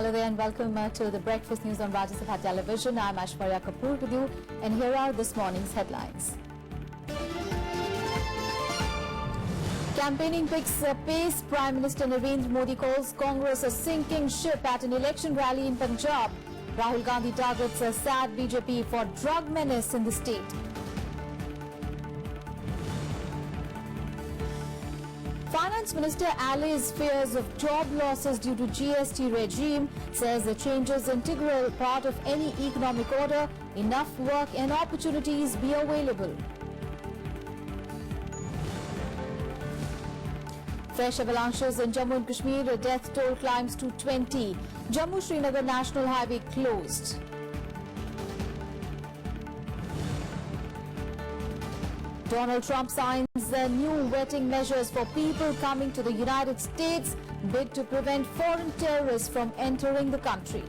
Hello there and welcome to the Breakfast News on Rajya Sabha Television. I'm Aishwarya Kapoor with you and here are this morning's headlines. Campaigning picks pace. Prime Minister Narendra Modi calls Congress a sinking ship at an election rally in Punjab. Rahul Gandhi targets a SAD-BJP for drug menace in the state. Finance Minister allays fears of job losses due to GST regime, says the change is integral part of any economic order. Enough work and opportunities be available. Fresh avalanches in Jammu and Kashmir, a death toll climbs to 20. Jammu-Srinagar National Highway closed. Donald Trump signs new vetting measures for people coming to the United States, bid to prevent foreign terrorists from entering the country.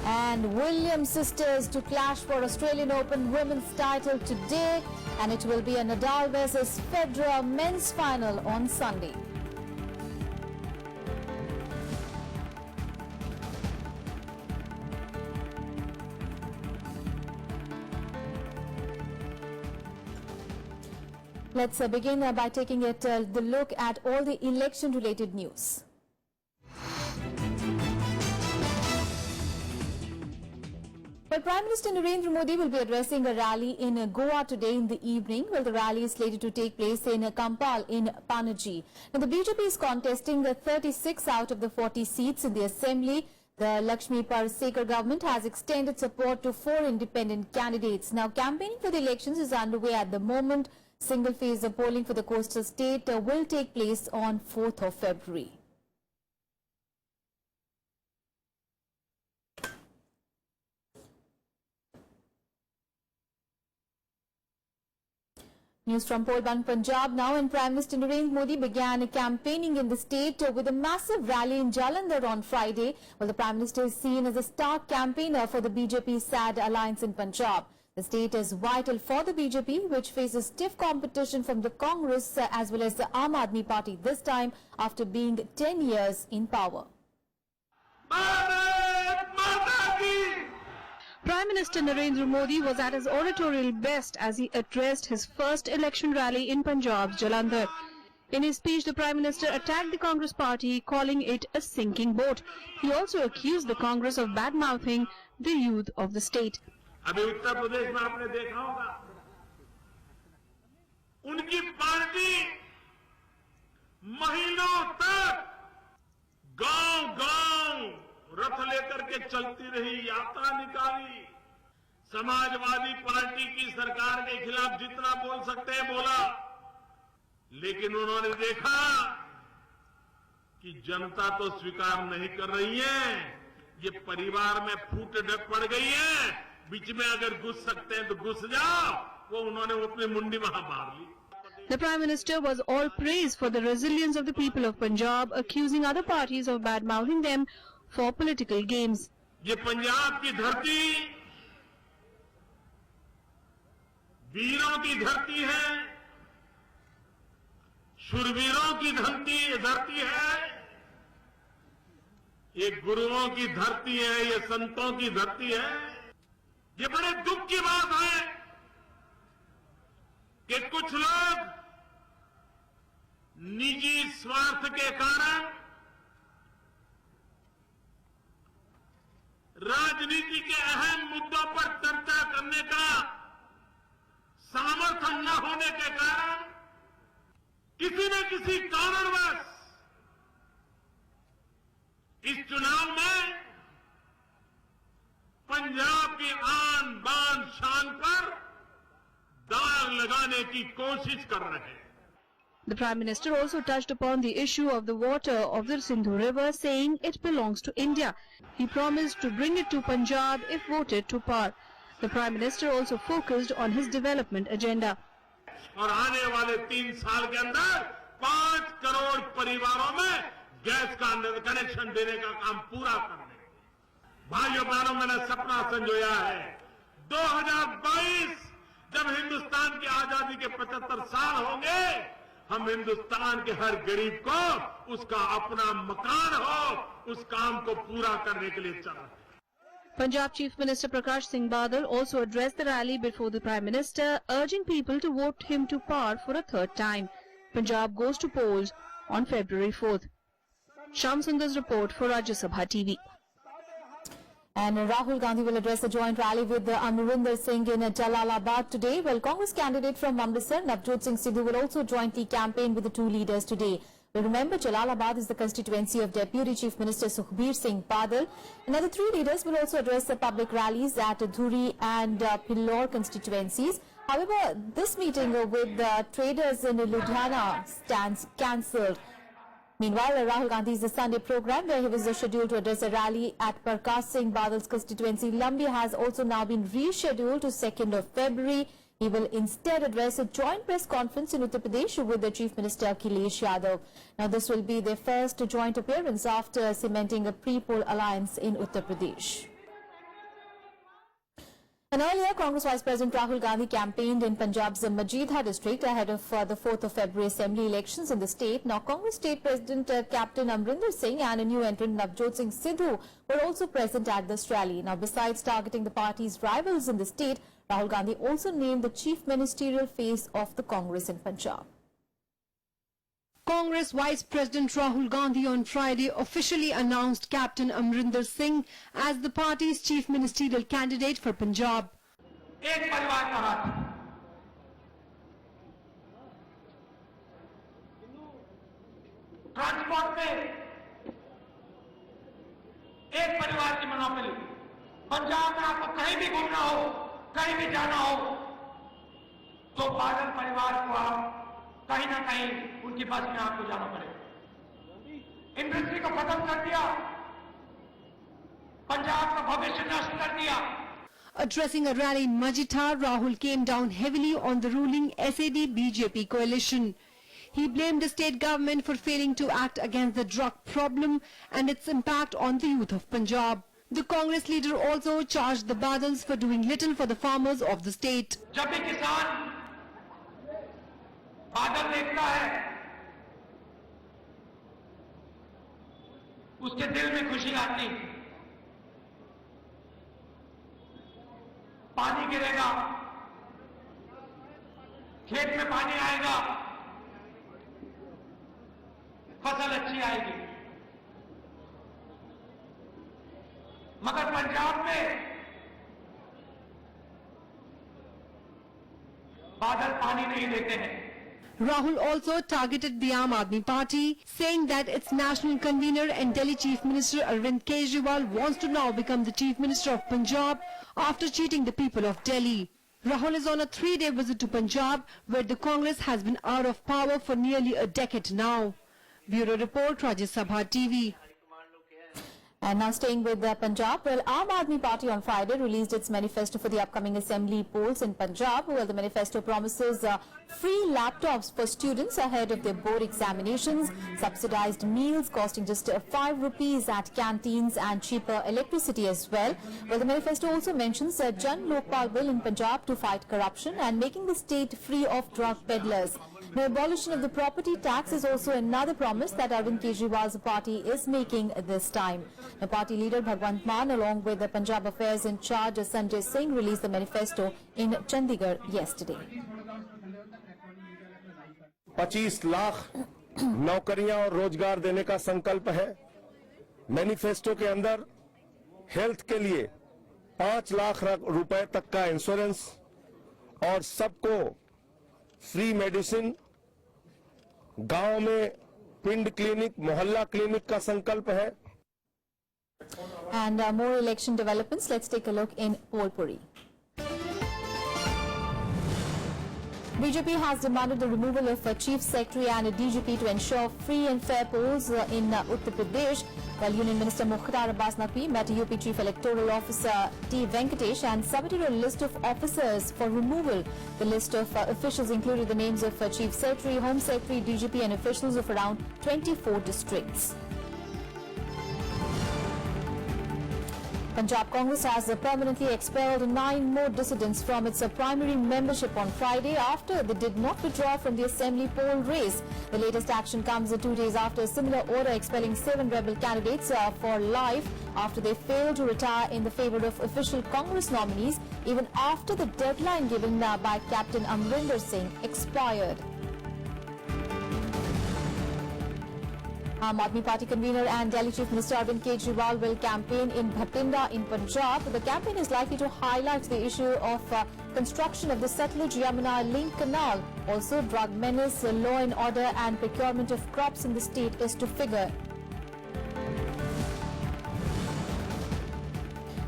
And Williams sisters to clash for Australian Open women's title today, and it will be a Nadal versus Federer men's final on Sunday. Let's begin by taking the look at all the election-related news. Well, Prime Minister Narendra Modi will be addressing a rally in Goa today in the evening. Well, the rally is slated to take place in Kampal in Panaji. Now, the BJP is contesting the 36 out of the 40 seats in the Assembly. The Lakshmi Parsekar government has extended support to 4 independent candidates. Now, campaigning for the elections is underway at the moment. Single-phase polling for the coastal state will take place on 4th of February. News from Polban, Punjab now, and Prime Minister Narendra Modi began campaigning in the state with a massive rally in Jalandhar on Friday. Well, the Prime Minister is seen as a star campaigner for the BJP SAD alliance in Punjab. The state is vital for the BJP, which faces stiff competition from the Congress as well as the Aam Aadmi Party this time after being 10 years in power. Prime Minister Narendra Modi was at his oratorial best as he addressed his first election rally in Punjab's Jalandhar. In his speech, the Prime Minister attacked the Congress party, calling it a sinking boat. He also accused the Congress of bad-mouthing the youth of the state. अभी उत्तर प्रदेश में आपने देखा होगा, उनकी party महीनों तक गांव-गांव रथ लेकर के चलती रही, यात्रा निकाली। समाजवादी पार्टी की सरकार के खिलाफ जितना बोल सकते हैं बोला, लेकिन उन्होंने देखा कि जनता तो स्वीकार नहीं कर रही है, ये परिवार में फूट पड़ गई है, बीच में अगर घुस सकते हैं तो घुस जाओ, वो उन्होंने अपनी मुंडी वहां मार ली। The Prime Minister was all praise for the resilience of the people of Punjab, accusing other parties of bad-mouthing them for political games. ये पंजाब की धरती वीरों की धरती है, शूरवीरों की धरती है, ये गुरुओं की धरती है, ये संतों की धरती है। ये बड़े दुख की बात है कि कुछ लोग निजी स्वार्थ के कारण राजनीति के अहम मुद्दों पर चर्चा करने का सामर्थ्य न होने के कारण किसी न किसी कारणवश इस चुनाव में पंजाब की आन बान शान पर दाग लगाने की कोशिश कर रहे हैं। The Prime Minister also touched upon the issue of the water of the Sindhu River, saying it belongs to India. He promised to bring it to Punjab if voted to power. The Prime Minister also focused on his development agenda. और आने वाले 3 साल के अंदर 5 करोड़ परिवारों में gas का connection देने का काम पूरा करने। भाइयों बहनों, मैंने सपना संजोया है 2022 जब हिंदुस्तान की आजादी के 75 साल होंगे, हम हिंदुस्तान के हर गरीब को उसका अपना मकान हो, उस काम को पूरा करने के लिए चल रहे हैं। Punjab Chief Minister Prakash Singh Badal also addressed the rally before the Prime Minister, urging people to vote him to power for a third time. Punjab goes to polls on February 4th. Sham Sundar's report for Rajya Sabha TV. And Rahul Gandhi will address a joint rally with Amrinder Singh in Jalalabad today. Well, Congress candidate from Amritsar, Navjot Singh Sidhu, will also jointly campaign with the two leaders today. Well, remember, Jalalabad is the constituency of Deputy Chief Minister Sukhbir Singh Badal. Another three leaders will also address the public rallies at Dhuri and Philor constituencies. However, this meeting with traders in Ludhiana stands cancelled. Meanwhile, Rahul Gandhi's Sunday program, where he was scheduled to address a rally at Prakash Singh Badal's constituency, Lambi, has also now been rescheduled to 2nd of February. He will instead address a joint press conference in Uttar Pradesh with the Chief Minister Akhilesh Yadav. Now, this will be their first joint appearance after cementing a pre-poll alliance in Uttar Pradesh. And earlier, Congress Vice President Rahul Gandhi campaigned in Punjab's Majidha district ahead of the 4th of February assembly elections in the state. Now, Congress State President Captain Amrinder Singh and a new entrant Navjot Singh Sidhu were also present at this rally. Now, besides targeting the party's rivals in the state, Rahul Gandhi also named the chief ministerial face of the Congress in Punjab. Congress Vice President Rahul Gandhi on Friday officially announced Captain Amrinder Singh as the party's chief ministerial candidate for Punjab. एक परिवार का हाथ transport में एक परिवार की monopoly. Punjab में आपको कहीं भी घूमना हो, कहीं भी जाना हो, तो बादल परिवार को आप कहीं ना कहीं उनकी बस में आपको जाना पड़ेगा। इंडस्ट्री को खत्म कर दिया, पंजाब का भविष्य नष्ट कर दिया। Addressing a rally in Majidha, Rahul came down heavily on the ruling SAD-BJP coalition. He blamed the state government for failing to act against the drug problem and its impact on the youth of Punjab. The Congress leader also charged the Badals for doing little for the farmers of the state. जब भी किसान बादल देखता है, उसके दिल में खुशी आती। पानी गिरेगा, खेत में पानी आएगा, फसल अच्छी आएगी। मगर पंजाब में बादल पानी नहीं देते हैं। Rahul also targeted the Aam Aadmi Party, saying that its national convener and Delhi Chief Minister Arvind Kejriwal wants to now become the Chief Minister of Punjab after cheating the people of Delhi. Rahul is on a 3-day visit to Punjab, where the Congress has been out of power for nearly a decade now. Bureau Report, Rajya Sabha TV. And now staying with Punjab, well, Aam Aadmi Party on Friday released its manifesto for the upcoming assembly polls in Punjab. Well, the manifesto promises free laptops for students ahead of their board examinations, subsidized meals costing just 5 rupees at canteens and cheaper electricity as well. Well, the manifesto also mentions a Jan Lokpal bill in Punjab to fight corruption and making the state free of drug peddlers. The abolition of the property tax is also another promise that Arvind Kejriwal's party is making this time. The party leader Bhagwant Mann, along with the Punjab Affairs in charge Sanjay Singh, released the manifesto in Chandigarh yesterday. 25 lakh नौकरियां और रोजगार देने का संकल्प है। Manifesto के अंदर health के लिए 5 लाख रुपए तक का इंश्योरेंस और सबको फ्री मेडिसिन, गांव में पिंड क्लिनिक, मोहल्ला क्लिनिक का संकल्प है। And more election developments. Let's take a look in Polpuri. BJP has demanded the removal of a Chief Secretary and a DGP to ensure free and fair polls in Uttar Pradesh. While Union Minister Mukhtar Abbas Naqvi met UP Chief Electoral Officer T. Venkatesh and submitted a list of officers for removal. The list of officials included the names of Chief Secretary, Home Secretary, DGP and officials of around 24 districts. Punjab Congress has permanently expelled 9 more dissidents from its primary membership on Friday after they did not withdraw from the assembly poll race. The latest action comes 2 days after a similar order expelling 7 rebel candidates for life after they failed to retire in the favour of official Congress nominees even after the deadline given by Captain Amrinder Singh expired. Aam Aadmi Party convener and Delhi Chief Minister Arvind Kejriwal will campaign in Bhatinda in Punjab. The campaign is likely to highlight the issue of construction of the Satluj-Yamuna link canal. Also, drug menace, law and order and procurement of crops in the state is to figure.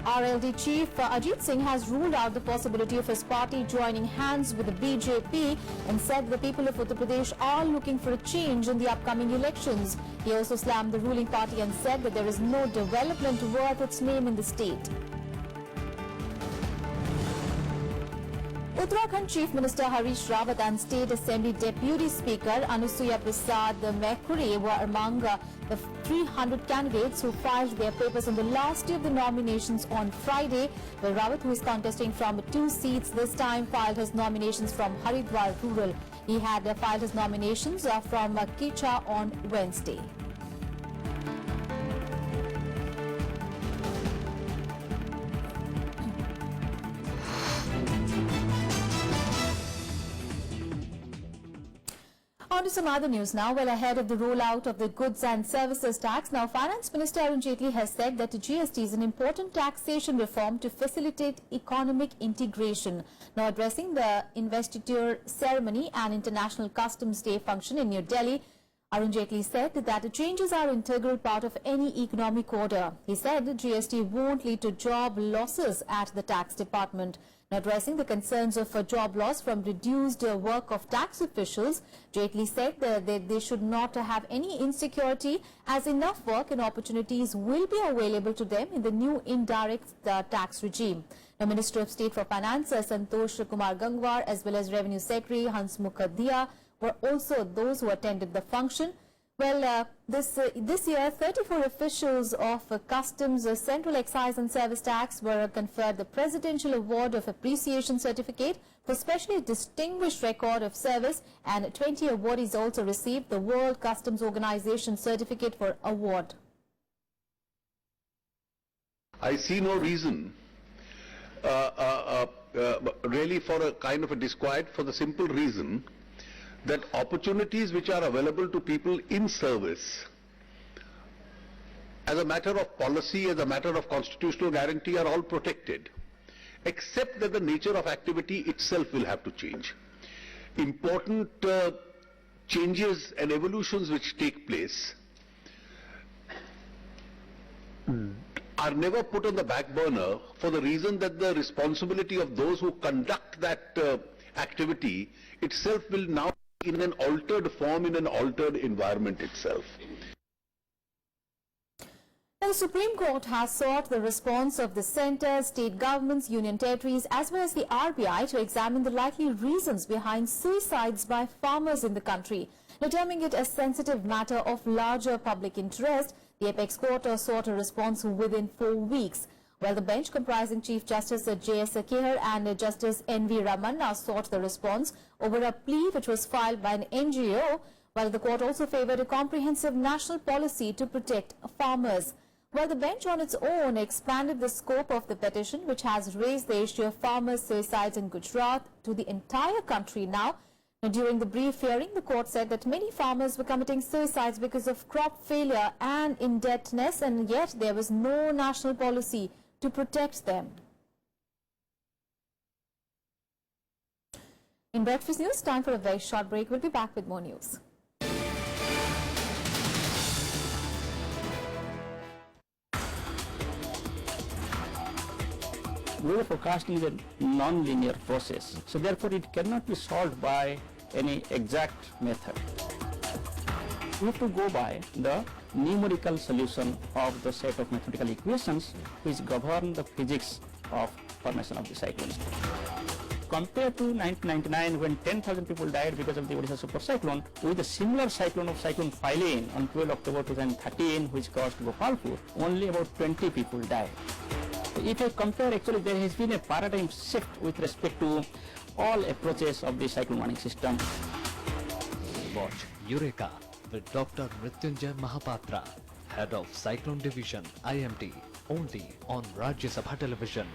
RLD Chief Ajit Singh has ruled out the possibility of his party joining hands with the BJP and said the people of Uttar Pradesh are looking for a change in the upcoming elections. He also slammed the ruling party and said that there is no development worth its name in the state. Uttarakhand Chief Minister Harish Rawat and State Assembly Deputy Speaker Anusuya Prasad Mekuri were among the 300 candidates who filed their papers on the last day of the nominations on Friday. Well, Rawat, who is contesting from 2 seats this time, filed his nominations from Haridwar Rural. He had filed his nominations from Kicha on Wednesday. On to some other news now. Well, ahead of the rollout of the goods and services tax, now Finance Minister Arun Jaitley has said that the GST is an important taxation reform to facilitate economic integration. Now addressing the investiture ceremony and International Customs Day function in New Delhi, Arun Jaitley said that the changes are an integral part of any economic order. He said the GST won't lead to job losses at the tax department. Now, addressing the concerns of job loss from reduced work of tax officials, Jaitley said that they should not have any insecurity as enough work and opportunities will be available to them in the new indirect tax regime. The Minister of State for Finance, Santosh Kumar Gangwar, as well as Revenue Secretary Hansmukh Diya were also those who attended the function. Well, this year, 34 officials of Customs, Central Excise and Service Tax were conferred the Presidential Award of Appreciation Certificate for specially distinguished record of service, and 20 awardees also received the World Customs Organization Certificate for Award. I see no reason really for a kind of a disquiet, for the simple reason that opportunities which are available to people in service as a matter of policy, as a matter of constitutional guarantee, are all protected, except that the nature of activity itself will have to change. Important changes and evolutions which take place are never put on the back burner for the reason that the responsibility of those who conduct that activity itself will now in an altered form, in an altered environment itself. The Supreme Court has sought the response of the centre, state governments, union territories as well as the RBI to examine the likely reasons behind suicides by farmers in the country. Determining it a sensitive matter of larger public interest, the Apex Court sought a response within 4 weeks. While the bench comprising Chief Justice J.S. Kehar and Justice N.V. Ramanna sought the response over a plea which was filed by an NGO, while the court also favoured a comprehensive national policy to protect farmers. While the bench on its own expanded the scope of the petition, which has raised the issue of farmers' suicides in Gujarat to the entire country now. During the brief hearing, the court said that many farmers were committing suicides because of crop failure and indebtedness, and yet there was no national policy to protect them. In Breakfast News, time for a very short break. We'll be back with more news. Weather forecasting is a non-linear process, so therefore it cannot be solved by any exact method. We have to go by the numerical solution of the set of mathematical equations which govern the physics of formation of the cyclones. Compared to 1999, when 10,000 people died because of the Odisha super cyclone, with a similar cyclone of Cyclone Philane on 12 October 2013, which caused Gopalpur, only about 20 people died. If you compare, actually there has been a paradigm shift with respect to all approaches of the cyclone warning system. Watch Eureka with Dr. Mrityunjay Mahapatra, Head of Cyclone Division, IMD, only on Rajya Sabha Television.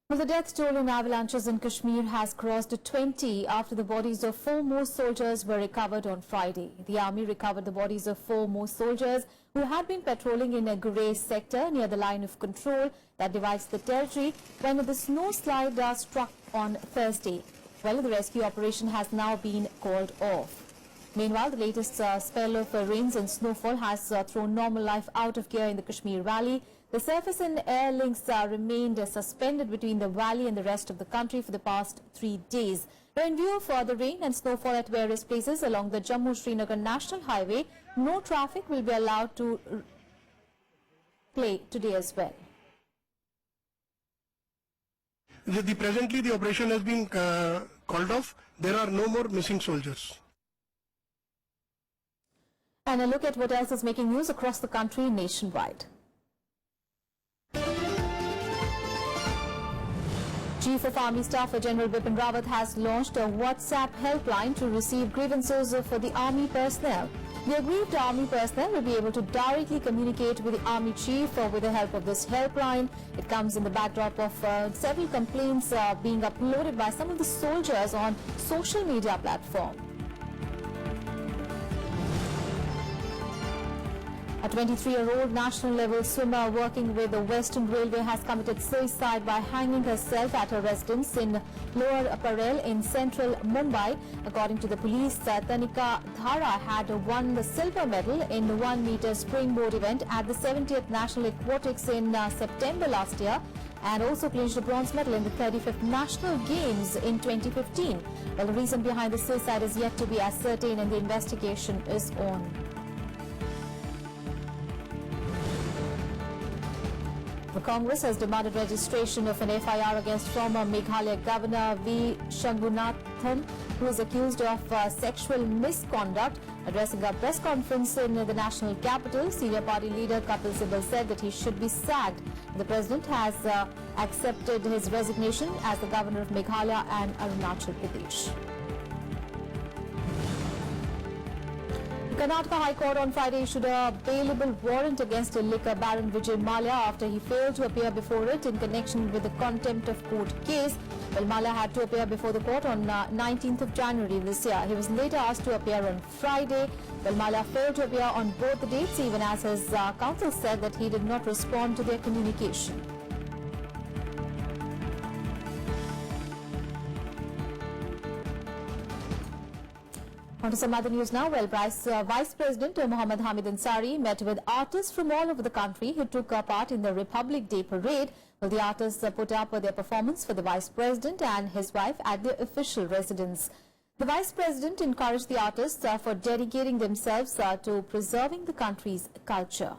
Well, the death toll in avalanches in Kashmir has crossed 20 after the bodies of 4 more soldiers were recovered on Friday. The army recovered the bodies of 4 more soldiers who had been patrolling in a grey sector near the line of control that divides the territory when the snowslide struck on Thursday. Well, the rescue operation has now been called off. Meanwhile, the latest spell of rains and snowfall has thrown normal life out of gear in the Kashmir Valley. The surface and air links remained suspended between the valley and the rest of the country for the past 3 days. Now, in view of the rain and snowfall at various places along the Jammu-Srinagar National Highway, no traffic will be allowed to play today as well. Presently, the operation has been called off. There are no more missing soldiers. And a look at what else is making news across the country nationwide. Chief of Army Staff General Bipin Rawat has launched a WhatsApp helpline to receive grievances for the Army personnel. The aggrieved Army personnel will be able to directly communicate with the Army Chief with the help of this helpline. It comes in the backdrop of several complaints being uploaded by some of the soldiers on social media platforms. A 23-year-old national-level swimmer working with the Western Railway has committed suicide by hanging herself at her residence in Lower Parel in central Mumbai. According to the police, Tanika Dhara had won the silver medal in the 1-meter springboard event at the 70th National Aquatics in September last year and also clinched a bronze medal in the 35th National Games in 2015. Well, the reason behind the suicide is yet to be ascertained and the investigation is on. The Congress has demanded registration of an FIR against former Meghalaya Governor V. Shangunathan, who is accused of sexual misconduct. Addressing a press conference in the national capital, senior party leader Kapil Sibal said that he should be sacked. The president has accepted his resignation as the governor of Meghalaya and Arunachal Pradesh. Karnataka High Court on Friday issued a bailable warrant against liquor baron Vijay Mallya after he failed to appear before it in connection with the contempt of court case. Well, Mallya had to appear before the court on 19th of January this year. He was later asked to appear on Friday. Well, Mallya failed to appear on both the dates, even as his counsel said that he did not respond to their communication. On to some other news now. Well, Vice President Mohammad Hamid Ansari met with artists from all over the country who took part in the Republic Day parade. Well, the artists put up their performance for the Vice President and his wife at their official residence. The Vice President encouraged the artists for dedicating themselves to preserving the country's culture.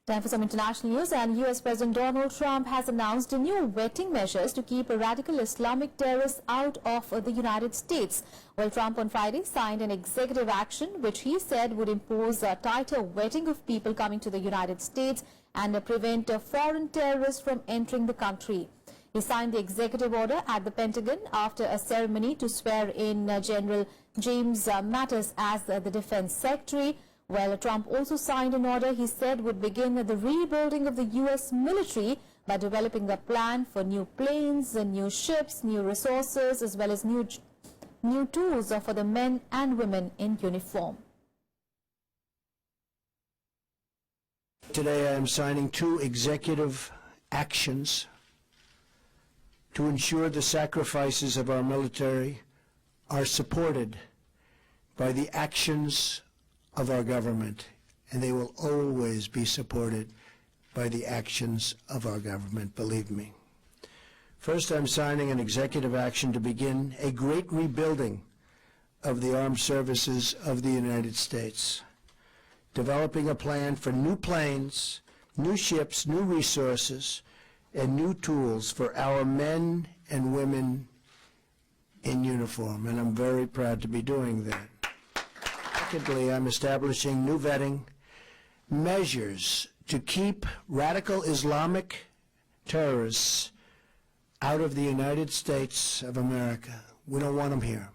Time for some international news, and US President Donald Trump has announced new vetting measures to keep radical Islamic terrorists out of the United States. Well, Trump on Friday signed an executive action which he said would impose a tighter vetting of people coming to the United States and prevent foreign terrorists from entering the country. He signed the executive order at the Pentagon after a ceremony to swear in General James Mattis as the Defense Secretary. Well, Trump also signed an order he said would begin the rebuilding of the U.S. military by developing a plan for new planes, new ships, new resources, as well as new tools for the men and women in uniform. Today I am signing 2 executive actions to ensure the sacrifices of our military are supported by the actions of our government, and they will always be supported by the actions of our government, believe me. First, I'm signing an executive action to begin a great rebuilding of the armed services of the United States, developing a plan for new planes, new ships, new resources, and new tools for our men and women in uniform, and I'm very proud to be doing that. Secondly, I'm establishing new vetting measures to keep radical Islamic terrorists out of the United States of America. We don't want them here.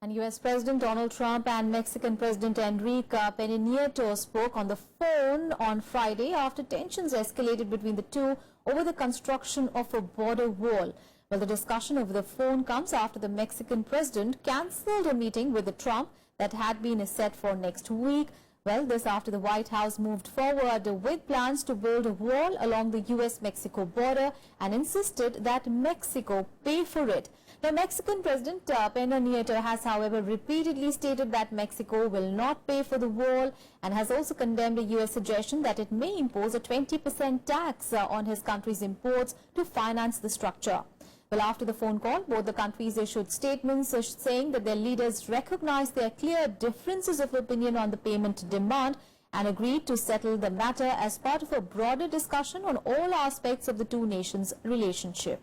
And U.S. President Donald Trump and Mexican President Enrique Pena Nieto spoke on the phone on Friday after tensions escalated between the two over the construction of a border wall. Well, the discussion over the phone comes after the Mexican president cancelled a meeting with Trump that had been set for next week. Well, this after the White House moved forward with plans to build a wall along the U.S.-Mexico border and insisted that Mexico pay for it. The Mexican President Pena Nieto has, however, repeatedly stated that Mexico will not pay for the wall and has also condemned a U.S. suggestion that it may impose a 20% tax on his country's imports to finance the structure. Well, after the phone call, both the countries issued statements saying that their leaders recognize their clear differences of opinion on the payment demand and agreed to settle the matter as part of a broader discussion on all aspects of the two nations' relationship.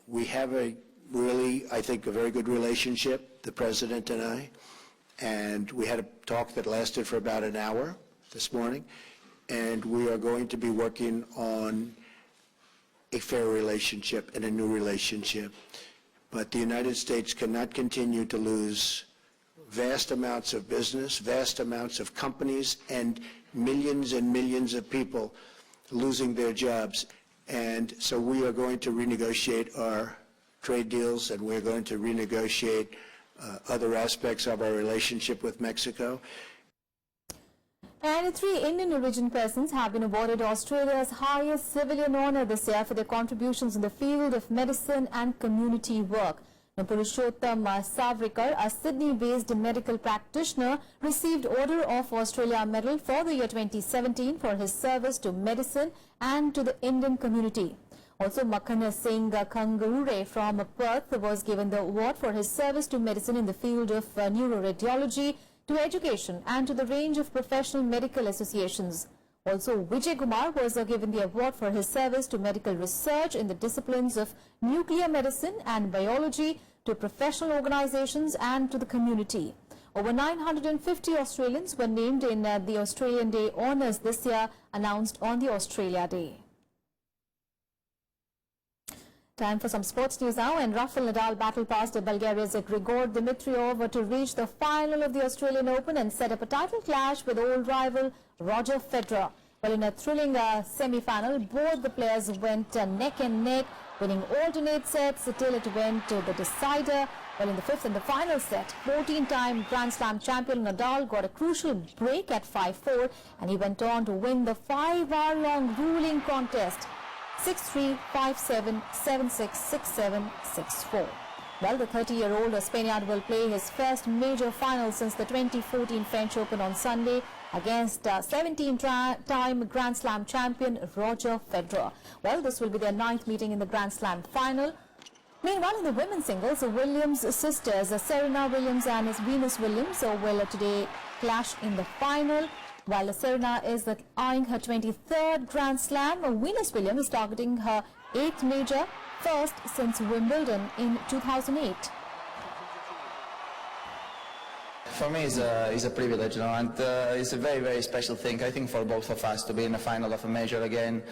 We have a really, I think, a very good relationship, the President and I, and we had a talk that lasted for about an hour this morning, and we are going to be working on a fair relationship and a new relationship. But the United States cannot continue to lose vast amounts of business, vast amounts of companies, and millions of people losing their jobs. And so we are going to renegotiate our trade deals, and we're going to renegotiate other aspects of our relationship with Mexico. And 3 Indian origin persons have been awarded Australia's highest civilian honour this year for their contributions in the field of medicine and community work. Now, Purushottam Savrikar, a Sydney-based medical practitioner, received Order of Australia Medal for the year 2017 for his service to medicine and to the Indian community. Also, Makhan Singh Kangarure from Perth was given the award for his service to medicine in the field of neuroradiology, to education and to the range of professional medical associations. Also, Vijay Kumar was given the award for his service to medical research in the disciplines of nuclear medicine and biology, to professional organizations and to the community. Over 950 Australians were named in the Australian Day honours this year, announced on the Australia Day. Time for some sports news now, and Rafael Nadal battled past Bulgaria's Grigor Dimitrov to reach the final of the Australian Open and set up a title clash with old rival Roger Federer. Well, in a thrilling semi-final, both the players went neck and neck, winning alternate sets till it went to the decider. Well, in the fifth and the final set, 14-time Grand Slam champion Nadal got a crucial break at 5-4, and he went on to win the 5-hour-long ruling contest. 6-3, 5-7, 7-6, 6-7, 6-4. Well, the 30-year-old Spaniard will play his first major final since the 2014 French Open on Sunday against 17-time Grand Slam champion Roger Federer. Well, this will be their 9th meeting in the Grand Slam final. Meanwhile, in the women's singles, the Williams sisters, Serena Williams and Venus Williams, will today clash in the final. While Serena is eyeing her 23rd Grand Slam, Venus Williams is targeting her 8th major, first since Wimbledon in 2008. For me, it's a privilege, and it's a very, very special thing, I think, for both of us to be in the final of a major again,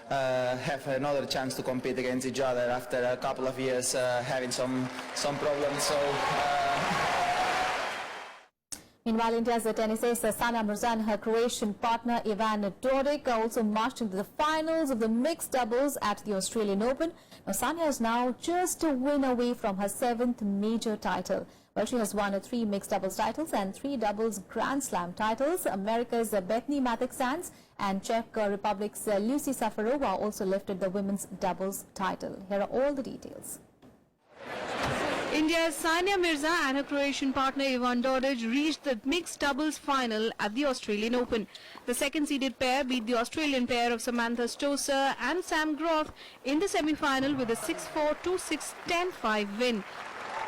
have another chance to compete against each other after a couple of years having some problems. So. Meanwhile, India's tennis ace Sania Mirza and her Croatian partner Ivan Doric also marched into the finals of the mixed doubles at the Australian Open. Now, Sania is now just a win away from her 7th major title. Well, she has won 3 mixed doubles titles and 3 doubles Grand Slam titles. America's Bethany Mattek-Sands and Czech Republic's Lucy Safarova also lifted the women's doubles title. Here are all the details. India's Sania Mirza and her Croatian partner Ivan Doric reached the mixed doubles final at the Australian Open. The second-seeded pair beat the Australian pair of Samantha Stosur and Sam Groth in the semi-final with a 6-4, 2-6, 10-5 win.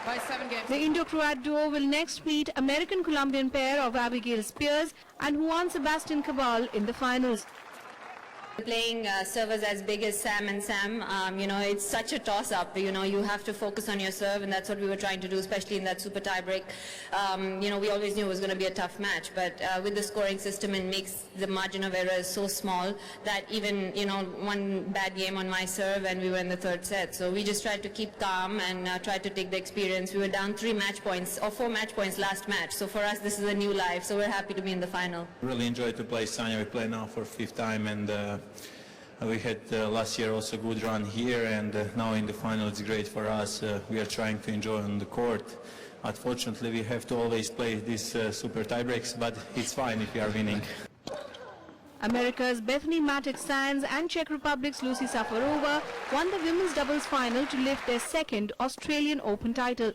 By 7 games. The Indo-Croat duo will next meet American-Colombian pair of Abigail Spears and Juan Sebastian Cabal in the finals. Playing servers as big as Sam and Sam, it's such a toss-up. You have to focus on your serve, and that's what we were trying to do, especially in that super tie-break. We always knew it was going to be a tough match, but with the scoring system, it makes the margin of error so small that even, one bad game on my serve and we were in the third set. So we just tried to keep calm and try to take the experience. We were down 4 match points last match. So for us, this is a new life. So we're happy to be in the final. Really enjoyed to play Sanya. We play now for 5th time, and we had last year also good run here, and now in the final it's great for us. We are trying to enjoy on the court. Unfortunately, we have to always play these super tiebreaks, but it's fine if we are winning. America's Bethany Matic-Sands and Czech Republic's Lucy Safarova won the women's doubles final to lift their second Australian Open title.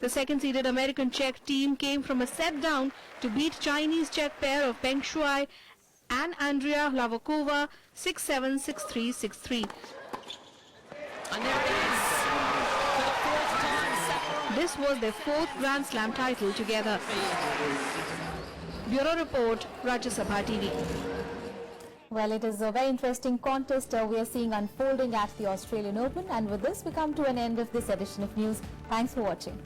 The second-seeded American-Czech team came from a set down to beat Chinese-Czech pair of Peng Shuai and Andrea Lavakova 6-7, 6-3, 6-3. And there it is. For the 4th time. This was their 4th Grand Slam title together. Bureau Report, Rajya Sabha TV. Well, it is a very interesting contest we are seeing unfolding at the Australian Open. And with this, we come to an end of this edition of news. Thanks for watching.